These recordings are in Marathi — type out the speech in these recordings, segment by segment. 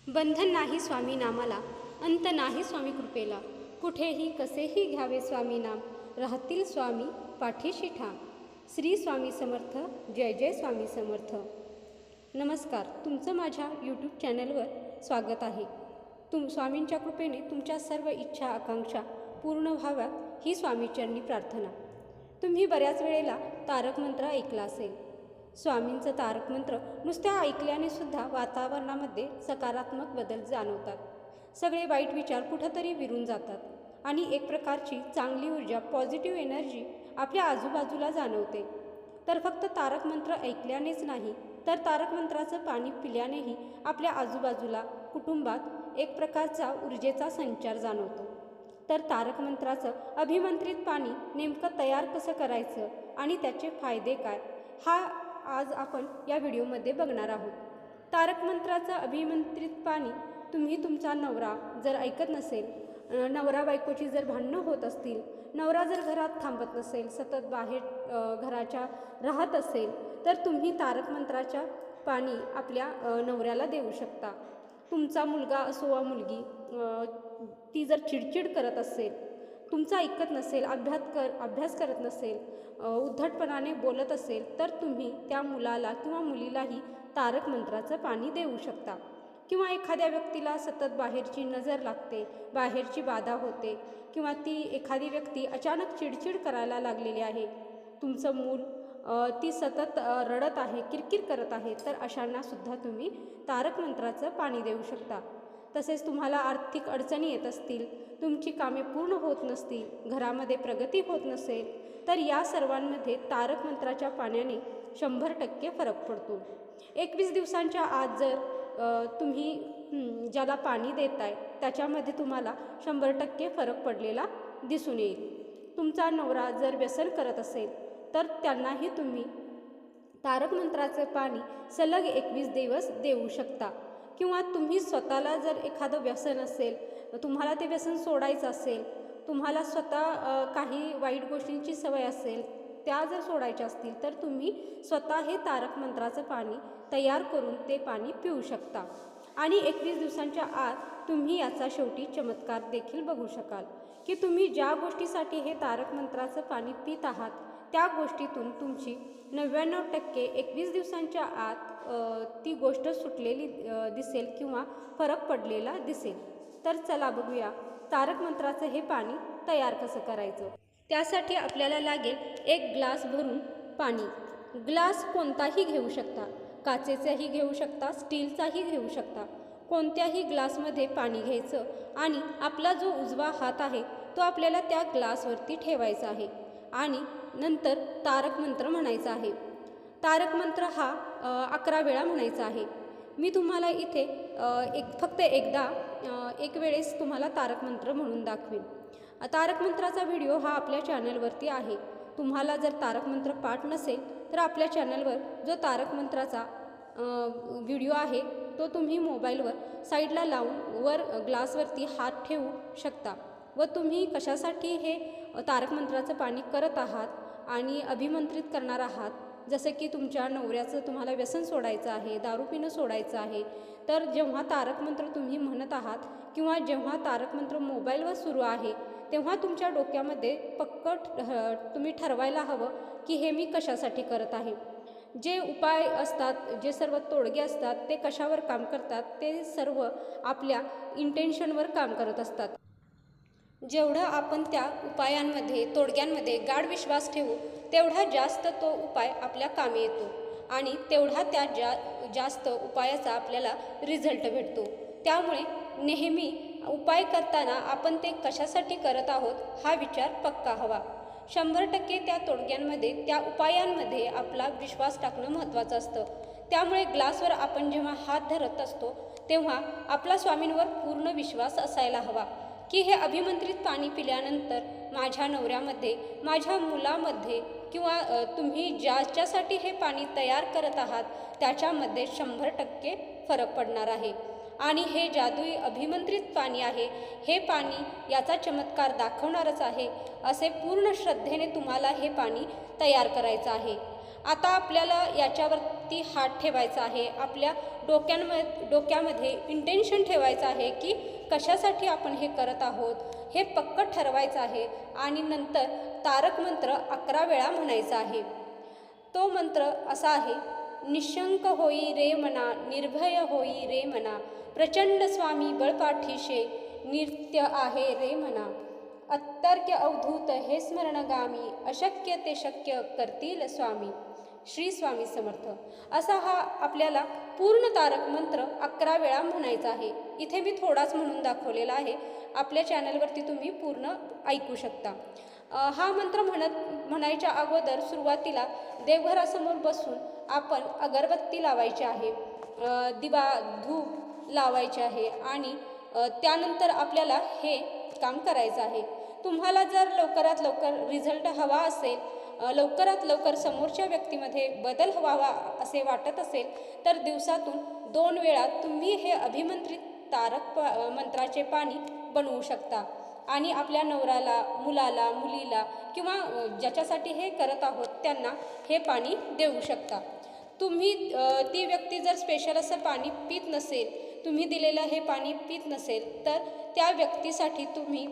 बंधन नाही स्वामी नामाला, अंत नाही स्वामी कृपेला. कुठेही कसेही घ्यावे स्वामी नाम, राहतील स्वामी पाठीशी ठाम. श्री स्वामी समर्थ. जय जय स्वामी समर्थ. नमस्कार, तुमचं माझ्या यूट्यूब चॅनलवर स्वागत आहे. स्वामींच्या कृपेने तुमच्या सर्व इच्छा आकांक्षा पूर्ण व्हाव्यात ही स्वामीचरणी प्रार्थना. तुम्ही बऱ्याच वेळेला तारक मंत्र ऐकला असेल. स्वामींचं तारक मंत्र नुसत्या ऐकल्याने सुद्धा वातावरणामध्ये सकारात्मक बदल जाणवतात. सगळे वाईट विचार कुठंतरी विरून जातात आणि एक प्रकारची चांगली ऊर्जा, पॉझिटिव्ह एनर्जी आपल्या आजूबाजूला जाणवते. तर फक्त तारक मंत्र ऐकल्यानेच नाही, तर तारक मंत्राचं पाणी पिल्यानेही आपल्या आजूबाजूला, कुटुंबात एक प्रकारचा ऊर्जेचा संचार जाणवतो. तर तारक मंत्राचं अभिमंत्रित पाणी नेमकं तयार कसं करायचं आणि त्याचे फायदे काय, हा आज आपण या व्हिडिओमध्ये बघणार आहोत. तारक मंत्राचं अभिमंत्रित पाणी तुम्ही तुमचा नवरा जर ऐकत नसेल, नवरा बायकोची जर भांडणं होत असतील, नवरा जर घरात थांबत नसेल, सतत बाहेर घराच्या राहत असेल, तर तुम्ही तारक मंत्राच्या पाणी आपल्या नवऱ्याला देऊ शकता. तुमचा मुलगा असो वा मुलगी, ती जर चिडचिड करत असेल, तुमचं ऐकत नसेल, अभ्यास करत नसेल, उद्धटपणाने बोलत असेल, तर तुम्ही त्या मुलाला किंवा मुलीलाही तारक मंत्राचं पाणी देऊ शकता. किंवा एखाद्या व्यक्तीला सतत बाहेरची नजर लागते, बाहेरची बाधा होते, किंवा ती एखादी व्यक्ती अचानक चिडचिड करायला लागलेली आहे, तुमचं मूल ती सतत रडत आहे, किरकिर करत आहे, तर अशांनासुद्धा तुम्ही तारक मंत्राचं पाणी देऊ शकता. तसेच तुम्हाला आर्थिक अडचणी येत असतील, तुमची कामे पूर्ण होत नसतील, घरामध्ये प्रगती होत नसेल, तर या सर्वांमध्ये तारक मंत्राच्या पाण्याने 100% फरक पडतो. 21 दिवसांच्या आत जर तुम्ही ज्याला पाणी देताय त्याच्यामध्ये तुम्हाला 100% फरक पडलेला दिसून येईल. तुमचा नवरा जर व्यसन करत असेल, तर त्यांनाही तुम्ही तारक मंत्राचं पाणी सलग 21 दिवस देऊ शकता. किंवा तुम्ही स्वतःला जर एखादं व्यसन असेल, तुम्हाला ते व्यसन सोडायचं असेल, तुम्हाला स्वतः काही वाईट गोष्टींची सवय असेल, त्या जर सोडायच्या असतील, तर तुम्ही स्वतः हे तारक मंत्राचं पाणी तयार करून ते पाणी पिऊ शकता. आणि 21 दिवसांच्या आत तुम्ही याचा शेवटी चमत्कार देखील बघू शकाल की तुम्ही ज्या गोष्टीसाठी हे तारक मंत्राचं पाणी पित आहात, त्या गोष्टीतून तुमची 99% 21 दिवसांच्या आत ती गोष्ट सुटलेली दिसेल किंवा फरक पडलेला दिसेल. तर चला बघूया तारक मंत्राचं हे पाणी तयार कसं करायचं. त्यासाठी आपल्याला लागेल 1 ग्लास भरून पाणी. ग्लास कोणताही घेऊ शकता, काचेचाही घेऊ शकता, स्टीलचाही घेऊ शकता. कोणत्याही ग्लासमध्ये पाणी घ्यायचं आणि आपला जो उजवा हात आहे तो आपल्याला त्या ग्लासवरती ठेवायचा आहे आणि नंतर तारक मंत्र म्हणायचा आहे. तारक मंत्र हा 11 वेळा म्हणायचा आहे. मी तुम्हाला इथे फक्त एकदा एक वेळेस तुम्हाला तारक मंत्र म्हणून दाखवेन. तारक मंत्राचा व्हिडिओ हा आपल्या चॅनलवरती आहे. तुम्हाला जर तारक मंत्र पाठ नसेल, तर आपल्या चॅनलवर जो तारक मंत्राचा व्हिडिओ आहे तो तुम्ही मोबाईलवर साईडला लावून वर ग्लासवरती हात ठेवू शकता. व तुम्ही कशासाठी हे तारक मंत्राचं पाणी करत आहात आणि अभिमंत्रित करणार आहात, जसं की तुमच्या नवऱ्याचं तुम्हाला व्यसन सोडायचं आहे, दारू पिणं सोडायचं आहे, तर जेव्हा तारक मंत्र तुम्ही म्हणत आहात किंवा जेव्हा तारक मंत्र मोबाईलवर सुरू आहे, तेव्हा तुमच्या डोक्यामध्ये पक्क तुम्ही ठरवायला हवं की हे मी कशासाठी करत आहे. जे उपाय असतात, जे सर्व तोडगे असतात, ते कशावर काम करतात, ते सर्व आपल्या इंटेन्शनवर काम करत असतात. जेवढं आपण त्या उपायांमध्ये, तोडग्यांमध्ये गाढ विश्वास ठेवू, तेवढा जास्त तो उपाय आपल्या कामी येतो आणि तेवढा त्या जास्त उपायाचा आपल्याला रिझल्ट भेटतो. त्यामुळे नेहमी उपाय करताना आपण ते कशासाठी करत आहोत हा विचार पक्का हवा. 100% त्या तोडग्यांमध्ये, त्या उपायांमध्ये आपला विश्वास टाकणं महत्त्वाचं असतं. त्यामुळे ग्लासवर आपण जेव्हा हात धरत असतो, तेव्हा आपला स्वामींवर पूर्ण विश्वास असायला हवा की हे अभिमंत्रित पाणी पिल्यानंतर माझ्या नवऱ्यामध्ये, माझ्या मुलामध्ये किंवा तुम्ही ज्याच्यासाठी हे पाणी तयार करत आहात त्याच्यामध्ये 100% फरक पडणार आहे. आणि हे जादुई अभिमंत्रित पाणी आहे, हे पाणी याचा चमत्कार दाखवणारच आहे. असे पूर्ण श्रद्धेने तुम्हाला हे पाणी तयार करायचं आहे. आता आपल्याला याच्यावर तांब्यावरती हात ठेवायचा आहे, आपल्या डोक्यामध्ये इंटेन्शन ठेवायचं आहे की कशासाठी आपण हे करत आहोत हे पक्क ठरवायचं आहे आणि नंतर तारक मंत्र 11 वेळा म्हणायचा आहे। तो मंत्र असा आहे, निशंक होई रे मना, निर्भय होई रे मना, प्रचंड स्वामी बळपाठीशे, नित्य आहे रे मना, अतर्क्य अवधूत हे स्मरणगामी, अशक्य ते शक्य करतील स्वामी। श्री स्वामी समर्थ। असा हा आपल्याला पूर्ण तारक मंत्र 11 वेळा म्हणायचा आहे। इथे मी थोडाच म्हणून दाखवलेला आहे, आपल्या चॅनलवरती तुम्ही पूर्ण ऐकू शकता। हा मंत्र म्हणायच्या अगोदर सुरुवातीला देवघरासमोर बसून आपण अगरबत्ती लावायची आहे, दिवा धूप लावायचे आहे आणि त्यानंतर आपल्याला हे काम करायचं आहे। तुम्हाला जर लवकरात लवकर रिझल्ट हवा असेल, लवकरात लवकर समोरच्या व्यक्तीमध्ये बदल व्हावा असे वाटत असेल तर दिवसातून 2 वेळा तुम्ही हे अभिमंत्रित तारक मंत्राचे पाणी बनवू शकता आणि आपल्या नवऱ्याला, मुलाला, मुलीला किंवा ज्याच्यासाठी हे करत आहोत त्यांना हे पाणी देऊ शकता। तुम्ही ती व्यक्ती जर स्पेशल असं पाणी पित नसेल, तुम्ही दिलेलं हे पाणी पित नसेल तर त्या व्यक्तीसाठी तुम्ही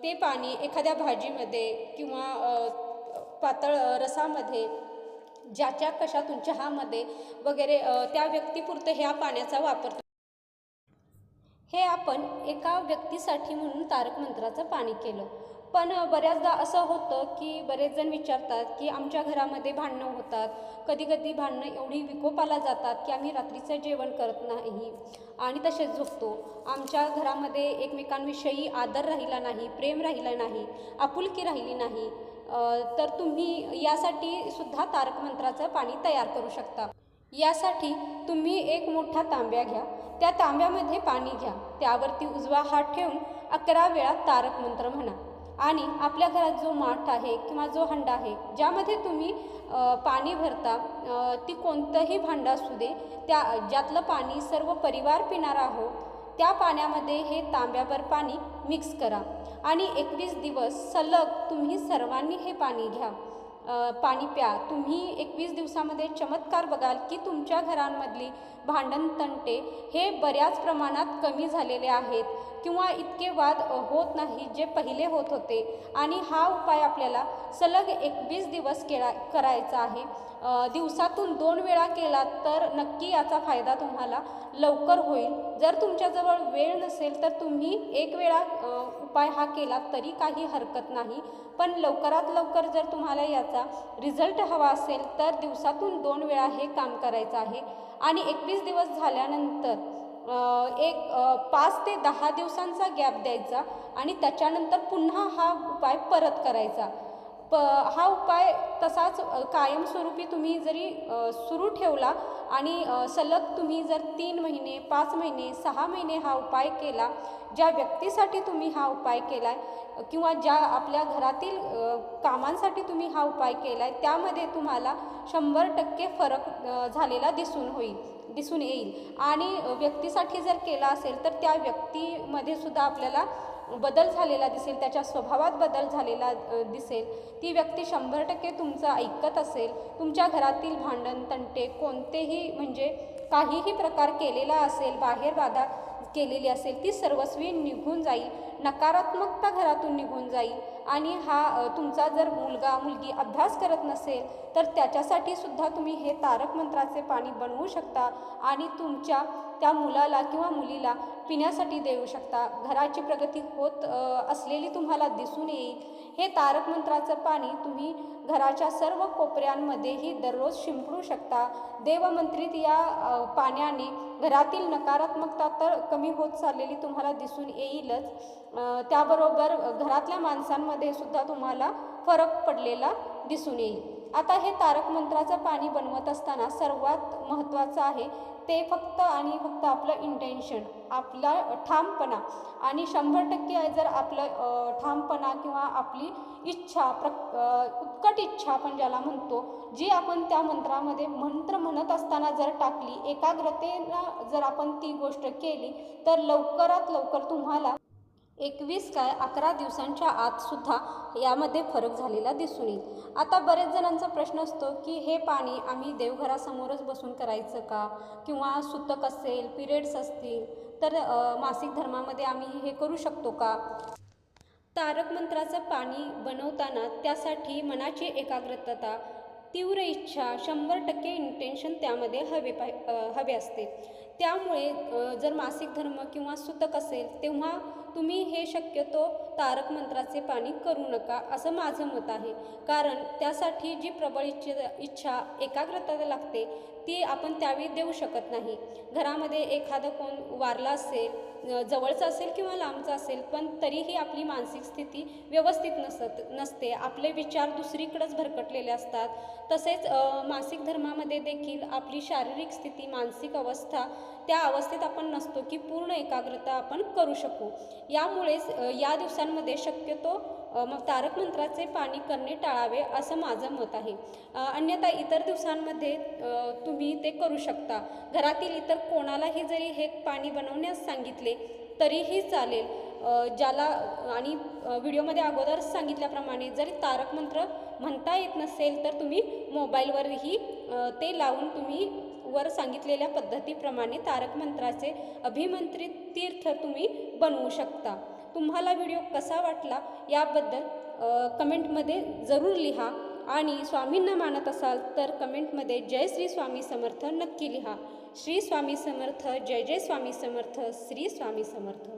ते पाणी एखाद्या भाजीमध्ये किंवा पातळ रसामध्ये, ज्याच्या कशातून चहामध्ये वगैरे त्या व्यक्तीपुरतं ह्या पाण्याचा वापर। हे आपण एका व्यक्तीसाठी म्हणून तारक मंत्राचं पाणी केलं, पण बऱ्याचदा असं होतं की बरेच जण विचारतात की आमच्या घरामध्ये भांडणं होतात, कधी कधी भांडणं एवढी विकोपाला जातात की आम्ही रात्रीचं जेवण करत नाही आणि तसेच झोपतो, आमच्या घरामध्ये एकमेकांविषयी आदर राहिला नाही, प्रेम राहिलं नाही, आपुलकी राहिली नाही, तर तुम्ही यासाठी सुद्धा तारक मंत्राचं पाणी तयार करू शकता। यासाठी तुम्ही एक मोठा तांब्या घ्या, त्या तांब्यामध्ये पाणी घ्या, त्यावरती उजवा हात ठेवून 11 वेळा तारक मंत्र म्हणा आणि आपल्या घरात जो माठ आहे किंवा जो हंडा आहे ज्यामध्ये तुम्ही पाणी भरता, ती कोणतंही भांडं असू दे, ज्यातलं पाणी सर्व परिवार पिणार आहोत त्या पाण्यामध्ये हे तांब्याभर पाणी मिक्स करा आणि 21 दिवस सलग तुम्ही सर्वांनी हे पाणी घ्या, पाणी प्या। तुम्ही 21 दिवसामध्ये चमत्कार बघाल की तुमच्या घरांमधली भांडण तंटे हे बऱ्याच प्रमाणात कमी झालेले आहेत किंवा इतके वाद होत नाही जे पहिले होत होते आणि हा उपाय आपल्याला सलग 21 दिवस करायचा आहे। दिवसातून 2 वेळा केला तर नक्की याचा फायदा तुम्हाला लवकर होईल। जर तुमच्याजवळ वेळ नसेल तर तुम्ही 1 वेळा उपाय हा केला तरी काही हरकत नाही, पण लवकरात लवकर जर तुम्हाला याचा रिझल्ट हवा असेल तर दिवसातून 2 वेळा हे काम करायचं आहे आणि 21 दिवस झाल्यानंतर 5 ते 10 दिवसांचा गॅप द्यायचा आणि त्याच्यानंतर पुन्हा हा उपाय परत करायचा। हा उपाय तसाच कायमस्वरूपी तुम्ही जरी सुरू ठेवला आणि सलग तुम्ही जर 3 महिने, 5 महिने, 6 महिने हा उपाय केला, ज्या व्यक्तीसाठी तुम्ही हा उपाय केला आहे किंवा ज्या आपल्या घरातील कामांसाठी तुम्ही हा उपाय केला आहे त्यामध्ये तुम्हाला 100% फरक झालेला दिसून येईल आणि व्यक्तीसाठी जर केला असेल तर त्या व्यक्तीमध्ये सुद्धा आपल्याला बदल झालेला दिसेल, त्याच्या स्वभावात बदल झालेला दिसेल, ती व्यक्ती 100% तुमचं ऐकत असेल, तुमच्या घरातील भांडण तंटे कोणतेही म्हणजे काहीही प्रकार केलेला असेल, बाहेर बाधा केलेली असेल ती सर्वस्वी निघून जाईल, नकारात्मकता घरातून निघून जाईल आणि हा तुमचा जर मुलगा मुलगी अभ्यास करत नसेल तर त्याच्यासाठी सुद्धा तुम्ही हे तारक मंत्राचे पाणी बनवू शकता आणि तुमच्या त्या मुलाला किंवा मुलीला पिण्यासाठी देऊ शकता। घराची प्रगती होत असलेली तुम्हाला दिसून येईल। हे तारक मंत्राचं पाणी तुम्ही घराच्या सर्व कोपऱ्यांमध्येही दररोज शिंपडू शकता। देवमंत्रित या पाण्याने घरातील नकारात्मकता तर कमी होत चाललेली तुम्हाला दिसून येईलच, त्याबरोबर घरातल्या माणसांमध्ये सुद्धा तुम्हाला फरक पडलेला दिसून येईल। आता हे तारक मंत्राचं पाणी बनवत असताना सर्वात महत्त्वाचं आहे ते फक्त आणि फक्त आपलं इंटेन्शन, आपला ठामपणा आणि 100% जर आपलं ठामपणा किंवा आपली इच्छा उत्कट इच्छा आपण ज्याला म्हणतो, जी आपण त्या मंत्रामध्ये मंत्र म्हणत असताना जर टाकली, एकाग्रतेनं जर आपण ती गोष्ट केली तर लवकरात लवकर तुम्हाला 21 काय 11 दिवसांच्या आत सुद्धा यामध्ये फरक झालेला दिसून येईल. आता बरेच जणांचा प्रश्न असतो की हे पाणी आम्ही देवघरासमोरच बसून करायचं का, किंवा सुतक असेल, पिरियड्स असतील तर मासिक धर्मामध्ये आम्ही हे करू शकतो का. तारक मंत्राचं पाणी बनवताना त्यासाठी मनाची एकाग्रता, तीव्र इच्छा, 100% इंटेन्शन त्यामध्ये हवे असते. त्यामुळे जर मासिक धर्म किंवा सुतक असेल तेव्हा तुम्ही हे शक्यतो तारक मंत्राचे पाणी करू नका असं माझं मत आहे. कारण त्यासाठी जी प्रबळ इच्छा एकाग्रता लागते ती आपण त्यावेळी देऊ शकत नाही. घरामध्ये एखादं कोण वारला असेल, जवळचं असेल किंवा लांबचं असेल, पण तरीही आपली मानसिक स्थिती व्यवस्थित नसते, आपले विचार दुसरीकडेच भरकटलेले असतात. तसेच मासिक धर्मामध्ये देखील आपली शारीरिक स्थिती, मानसिक अवस्था, त्या अवस्थेत आपण नसतो की पूर्ण एकाग्रता आपण करू शकू. यामुळेच या दिवसांमध्ये शक्यतो मग तारक मंत्राचे पाणी करणे टाळावे असं माझं मत आहे. अन्यथा इतर दिवसांमध्ये तुम्ही ते करू शकता. घरातील इतर कोणालाही जरी हे पाणी बनवण्यास सांगितले तरीही चालेल. ज्याला आणि व्हिडिओमध्ये अगोदर सांगितल्याप्रमाणे जरी तारक मंत्र म्हणता येत नसेल तर तुम्ही मोबाईलवरही ते लावून तुम्ही वर सांगितलेल्या पद्धतीप्रमाणे तारक मंत्राचे अभिमंत्रित तीर्थ तुम्ही बनवू शकता. तुम्हाला व्हिडिओ कसा वाटला याबद्दल कमेंटमध्ये जरूर लिहा. आणि स्वामींना मानत असाल तर कमेंटमध्ये जय श्री स्वामी समर्थ नक्की लिहा. श्री स्वामी समर्थ. जय जय स्वामी समर्थ. श्री स्वामी समर्थ.